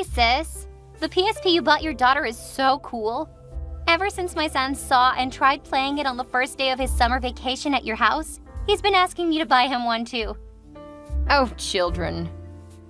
Hey sis, the PSP you bought your daughter is so cool. Ever since my son saw and tried playing it on the first day of his summer vacation at your house, he's been asking me to buy him one too. Oh, children.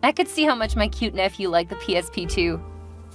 I could see how much my cute nephew liked the PSP too.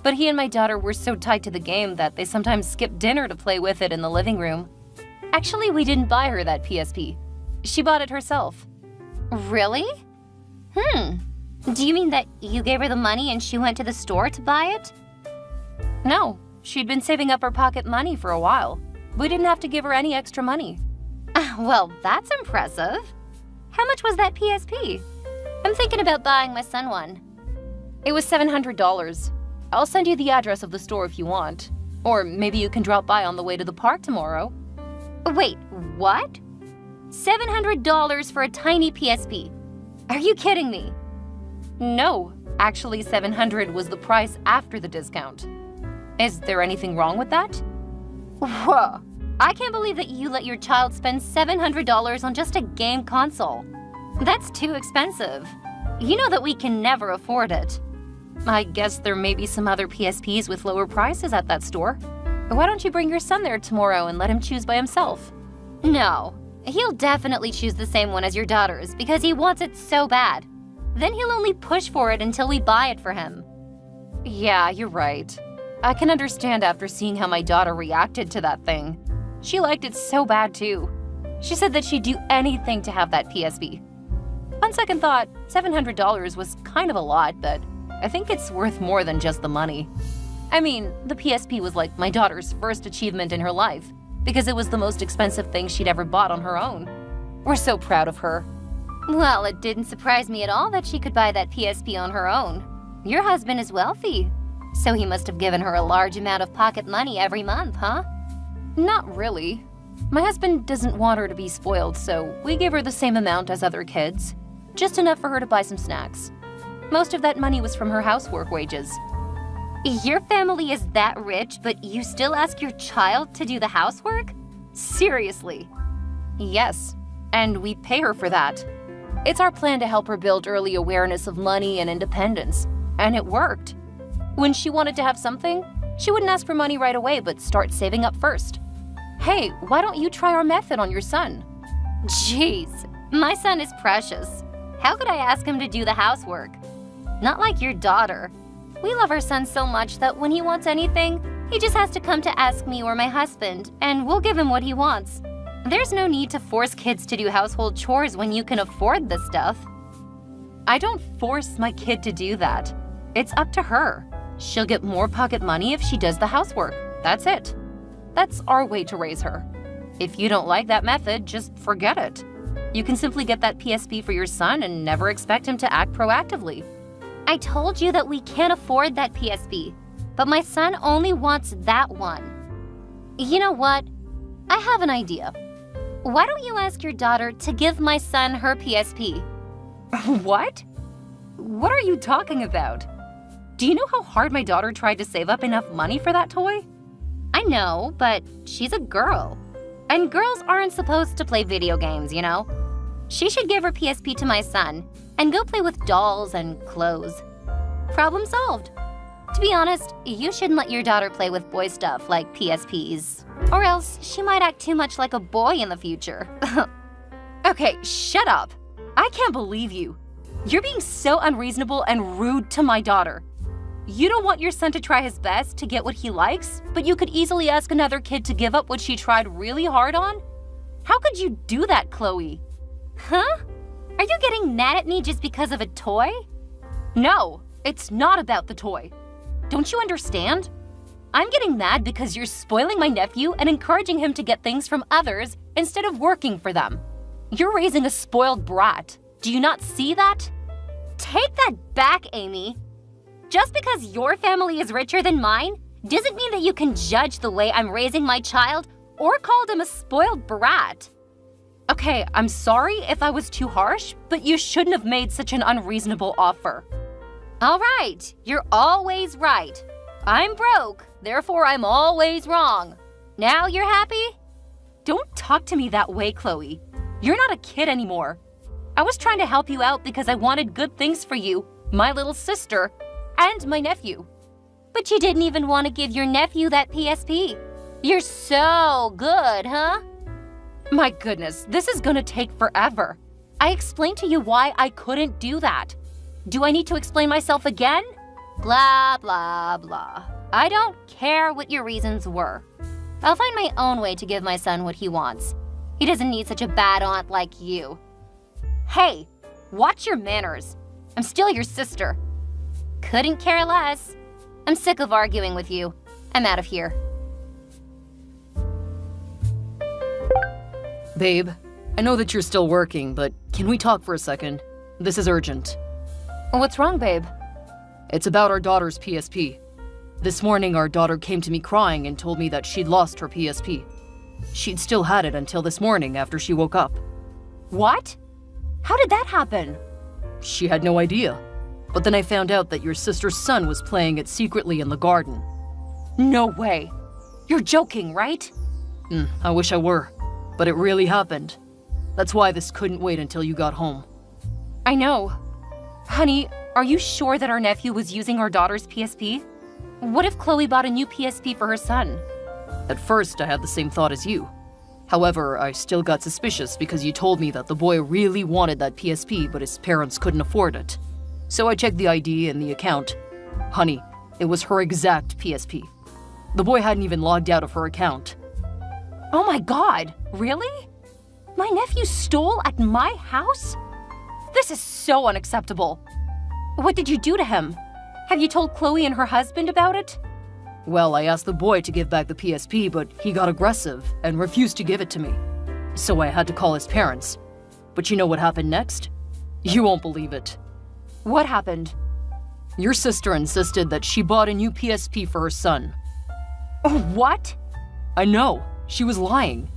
But he and my daughter were so tied to the game that they sometimes skipped dinner to play with it in the living room. Actually, we didn't buy her that PSP. She bought it herself. Really? Do you mean that you gave her the money and she went to the store to buy it? No, she'd been saving up her pocket money for a while. We didn't have to give her any extra money. Well, that's impressive. How much was that PSP? I'm thinking about buying my son one. It was $700. I'll send you the address of the store if you want. Or maybe you can drop by on the way to the park tomorrow. Wait, what? $700 for a tiny PSP? Are you kidding me? No, actually $700 was the price after the discount. Is there anything wrong with that? Whoa, I can't believe that you let your child spend $700 on just a game console. That's too expensive. You know that we can never afford it. I guess there may be some other PSPs with lower prices at that store. Why don't you bring your son there tomorrow and let him choose by himself? No, he'll definitely choose the same one as your daughter's because he wants it so bad. Then he'll only push for it until we buy it for him. Yeah, you're right. I can understand after seeing how my daughter reacted to that thing. She liked it so bad too. She said that she'd do anything to have that PSP. On second thought, $700 was kind of a lot, but I think it's worth more than just the money. I mean, the PSP was like my daughter's first achievement in her life because it was the most expensive thing she'd ever bought on her own. We're so proud of her. Well, it didn't surprise me at all that she could buy that PSP on her own. Your husband is wealthy, so he must have given her a large amount of pocket money every month, huh? Not really. My husband doesn't want her to be spoiled, so we give her the same amount as other kids. Just enough for her to buy some snacks. Most of that money was from her housework wages. Your family is that rich, but you still ask your child to do the housework? Seriously? Yes, and we pay her for that. It's our plan to help her build early awareness of money and independence, and it worked. When she wanted to have something, she wouldn't ask for money right away, but start saving up first. Hey, why don't you try our method on your son? Jeez, my son is precious. How could I ask him to do the housework? Not like your daughter. We love our son so much that when he wants anything, he just has to come to ask me or my husband, and we'll give him what he wants. There's no need to force kids to do household chores when you can afford the stuff. I don't force my kid to do that. It's up to her. She'll get more pocket money if she does the housework. That's it. That's our way to raise her. If you don't like that method, just forget it. You can simply get that PSP for your son and never expect him to act proactively. I told you that we can't afford that PSP, but my son only wants that one. You know what? I have an idea. Why don't you ask your daughter to give my son her PSP? What? What are you talking about? Do you know how hard my daughter tried to save up enough money for that toy? I know, but she's a girl. And girls aren't supposed to play video games, you know? She should give her PSP to my son and go play with dolls and clothes. Problem solved. To be honest, you shouldn't let your daughter play with boy stuff like PSPs, or else she might act too much like a boy in the future. Okay, shut up. I can't believe you. You're being so unreasonable and rude to my daughter. You don't want your son to try his best to get what he likes, but you could easily ask another kid to give up what she tried really hard on? How could you do that, Chloe? Huh? Are you getting mad at me just because of a toy? No, it's not about the toy. Don't you understand? I'm getting mad because you're spoiling my nephew and encouraging him to get things from others instead of working for them. You're raising a spoiled brat. Do you not see that? Take that back, Amy. Just because your family is richer than mine doesn't mean that you can judge the way I'm raising my child or call him a spoiled brat. Okay, I'm sorry if I was too harsh, but you shouldn't have made such an unreasonable offer. All right, you're always right. I'm broke, therefore I'm always wrong. Now you're happy? Don't talk to me that way, Chloe. You're not a kid anymore. I was trying to help you out because I wanted good things for you, my little sister, and my nephew. But you didn't even want to give your nephew that PSP. You're so good, huh? My goodness, this is gonna take forever. I explained to you why I couldn't do that. Do I need to explain myself again? Blah, blah, blah. I don't care what your reasons were. I'll find my own way to give my son what he wants. He doesn't need such a bad aunt like you. Hey, watch your manners. I'm still your sister. Couldn't care less. I'm sick of arguing with you. I'm out of here. Babe, I know that you're still working, but can we talk for a second? This is urgent. What's wrong, babe? It's about our daughter's PSP. This morning, our daughter came to me crying and told me that she'd lost her PSP. She'd still had it until this morning after she woke up. What? How did that happen? She had no idea. But then I found out that your sister's son was playing it secretly in the garden. No way. You're joking, right? I wish I were, but it really happened. That's why this couldn't wait until you got home. I know. Honey, are you sure that our nephew was using our daughter's PSP? What if Chloe bought a new PSP for her son? At first, I had the same thought as you. However, I still got suspicious because you told me that the boy really wanted that PSP, but his parents couldn't afford it. So I checked the ID and the account. Honey, it was her exact PSP. The boy hadn't even logged out of her account. Oh my God, really? My nephew stole at my house? This is so unacceptable. What did you do to him? Have you told Chloe and her husband about it? Well, I asked the boy to give back the PSP, but he got aggressive and refused to give it to me. So I had to call his parents. But you know what happened next? You won't believe it. What happened? Your sister insisted that she bought a new PSP for her son. Oh, what? I know. She was lying.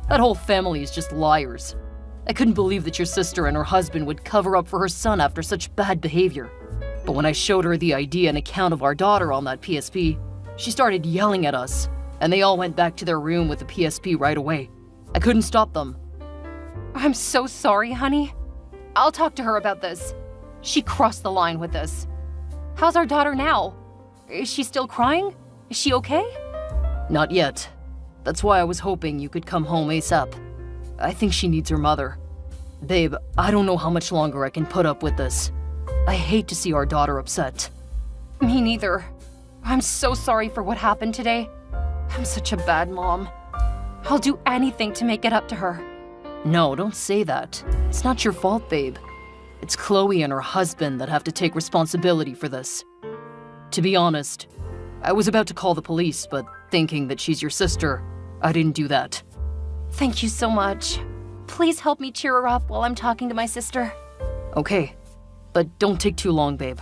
That whole family is just liars. I couldn't believe that your sister and her husband would cover up for her son after such bad behavior. But when I showed her the ID and account of our daughter on that PSP, she started yelling at us, and they all went back to their room with the PSP right away. I couldn't stop them. I'm so sorry, honey. I'll talk to her about this. She crossed the line with this. How's our daughter now? Is she still crying? Is she okay? Not yet. That's why I was hoping you could come home ASAP. I think she needs her mother. Babe, I don't know how much longer I can put up with this. I hate to see our daughter upset. Me neither. I'm so sorry for what happened today. I'm such a bad mom. I'll do anything to make it up to her. No, don't say that. It's not your fault, babe. It's Chloe and her husband that have to take responsibility for this. To be honest, I was about to call the police, but thinking that she's your sister, I didn't do that. Thank you so much. Please help me cheer her up while I'm talking to my sister. Okay, but don't take too long, babe.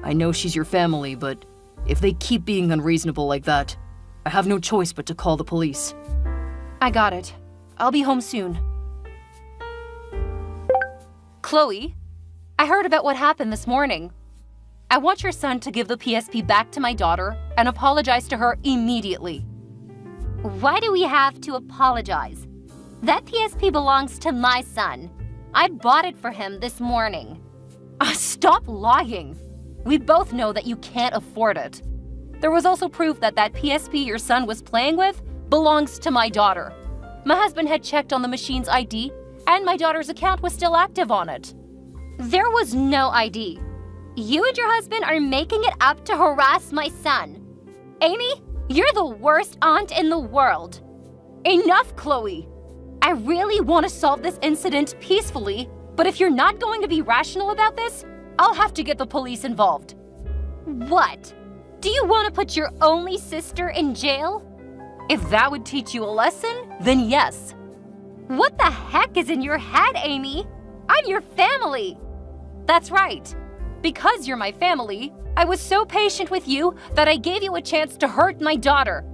I know she's your family, but if they keep being unreasonable like that, I have no choice but to call the police. I got it. I'll be home soon. Chloe, I heard about what happened this morning. I want your son to give the PSP back to my daughter and apologize to her immediately. Why do we have to apologize? That PSP belongs to my son. I bought it for him this morning. Stop lying. We both know that you can't afford it. There was also proof that that PSP your son was playing with belongs to my daughter. My husband had checked on the machine's ID, and my daughter's account was still active on it. There was no ID. You and your husband are making it up to harass my son. Amy, you're the worst aunt in the world. Enough, Chloe. I really want to solve this incident peacefully, but if you're not going to be rational about this, I'll have to get the police involved. What? Do you want to put your only sister in jail? If that would teach you a lesson, then yes. What the heck is in your head, Amy? I'm your family. That's right. Because you're my family, I was so patient with you that I gave you a chance to hurt my daughter.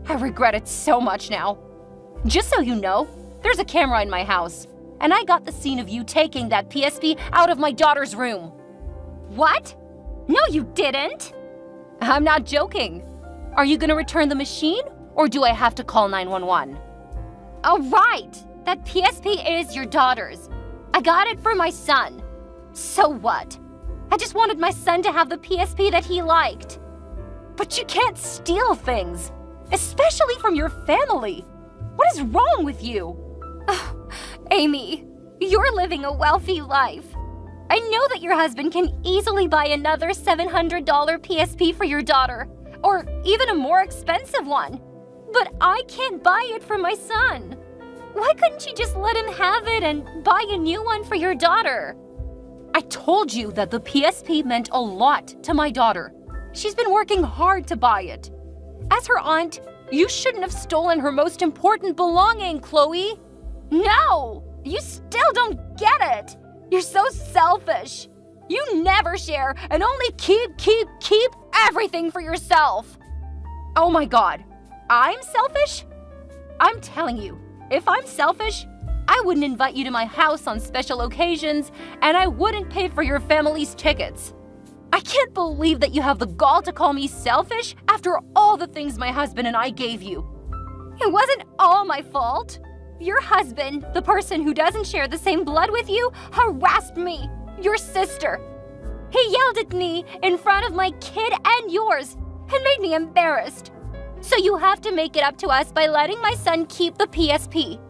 I regret it so much now. Just so you know, there's a camera in my house, and I got the scene of you taking that PSP out of my daughter's room. What? No, you didn't. I'm not joking. Are you gonna return the machine, or do I have to call 911? Oh, right. That PSP is your daughter's. I got it for my son. So what? I just wanted my son to have the PSP that he liked. But you can't steal things, especially from your family. What is wrong with you? Amy, you're living a wealthy life. I know that your husband can easily buy another $700 PSP for your daughter, or even a more expensive one. But I can't buy it for my son. Why couldn't you just let him have it and buy a new one for your daughter? I told you that the PSP meant a lot to my daughter. She's been working hard to buy it. As her aunt, you shouldn't have stolen her most important belonging, Chloe. No! You still don't get it! You're so selfish! You never share and only keep everything for yourself! Oh my God, I'm selfish? I'm telling you, if I'm selfish, I wouldn't invite you to my house on special occasions, and I wouldn't pay for your family's tickets. I can't believe that you have the gall to call me selfish after all the things my husband and I gave you. It wasn't all my fault. Your husband, the person who doesn't share the same blood with you, harassed me, your sister. He yelled at me in front of my kid and yours and made me embarrassed. So you have to make it up to us by letting my son keep the PSP.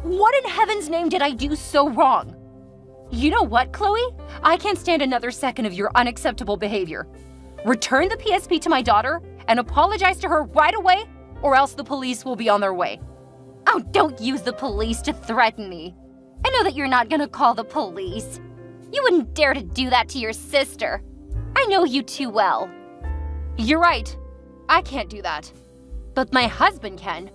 What in heaven's name did I do so wrong? You know what, Chloe? I can't stand another second of your unacceptable behavior. Return the PSP to my daughter and apologize to her right away, or else the police will be on their way. Oh, don't use the police to threaten me. I know that you're not gonna call the police. You wouldn't dare to do that to your sister. I know you too well. You're right. I can't do that. But my husband can.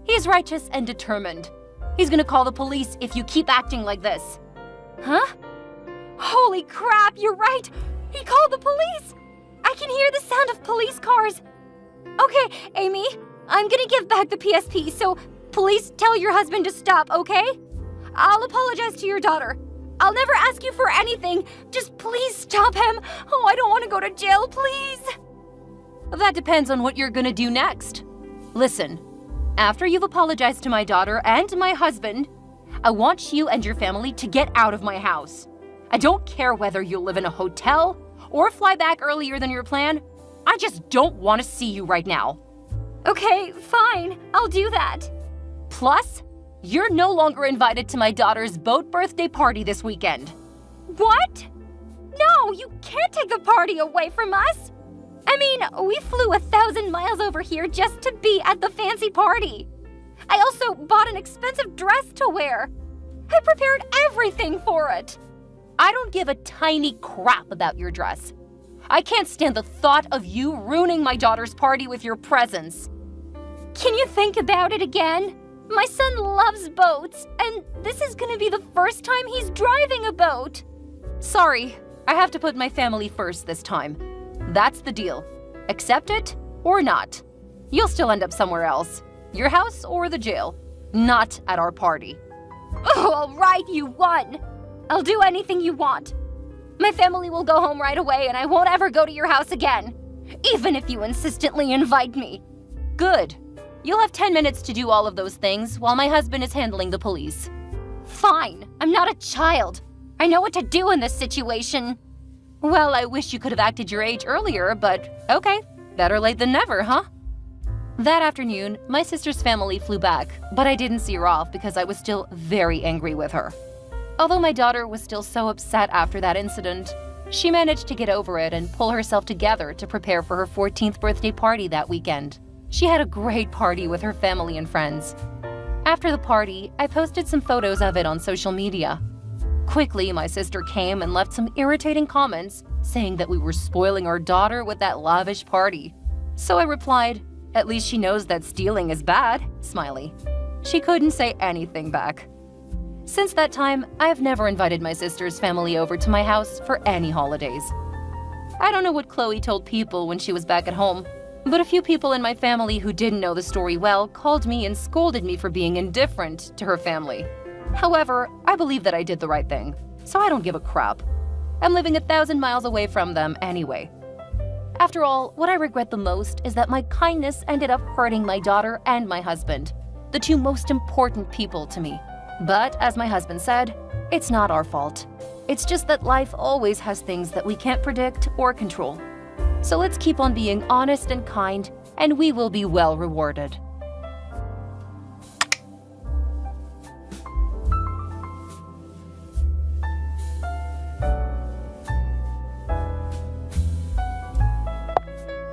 He's righteous and determined. He's gonna call the police if you keep acting like this. Huh? Holy crap, you're right! He called the police! I can hear the sound of police cars. Okay, Amy, I'm gonna give back the PSP, so please tell your husband to stop, okay? I'll apologize to your daughter. I'll never ask you for anything. Just please stop him. Oh, I don't want to go to jail, please. That depends on what you're gonna do next. Listen, after you've apologized to my daughter and my husband, I want you and your family to get out of my house. I don't care whether you live in a hotel or fly back earlier than your plan. I just don't want to see you right now. Okay, fine. I'll do that. Plus, you're no longer invited to my daughter's boat birthday party this weekend. What? No, you can't take the party away from us. I mean, we flew 1,000 miles over here just to be at the fancy party. I also bought an expensive dress to wear. I prepared everything for it. I don't give a tiny crap about your dress. I can't stand the thought of you ruining my daughter's party with your presence. Can you think about it again? My son loves boats, and this is gonna be the first time he's driving a boat. Sorry, I have to put my family first this time. That's the deal. Accept it or not. You'll still end up somewhere else. Your house or the jail. Not at our party. Oh, all right, you won. I'll do anything you want. My family will go home right away and I won't ever go to your house again. Even if you insistently invite me. Good. You'll have 10 minutes to do all of those things while my husband is handling the police. Fine. I'm not a child. I know what to do in this situation. Well, I wish you could have acted your age earlier, but okay. Better late than never, huh? That afternoon, my sister's family flew back, but I didn't see her off because I was still very angry with her. Although my daughter was still so upset after that incident, she managed to get over it and pull herself together to prepare for her 14th birthday party that weekend. She had a great party with her family and friends. After the party, I posted some photos of it on social media. Quickly, my sister came and left some irritating comments saying that we were spoiling our daughter with that lavish party. So I replied, "At least she knows that stealing is bad," smiley. She couldn't say anything back. Since that time, I have never invited my sister's family over to my house for any holidays. I don't know what Chloe told people when she was back at home, but a few people in my family who didn't know the story well called me and scolded me for being indifferent to her family. However, I believe that I did the right thing, so I don't give a crap. I'm living 1,000 miles away from them anyway. After all, what I regret the most is that my kindness ended up hurting my daughter and my husband, the two most important people to me. But as my husband said, it's not our fault. It's just that life always has things that we can't predict or control. So let's keep on being honest and kind, and we will be well rewarded.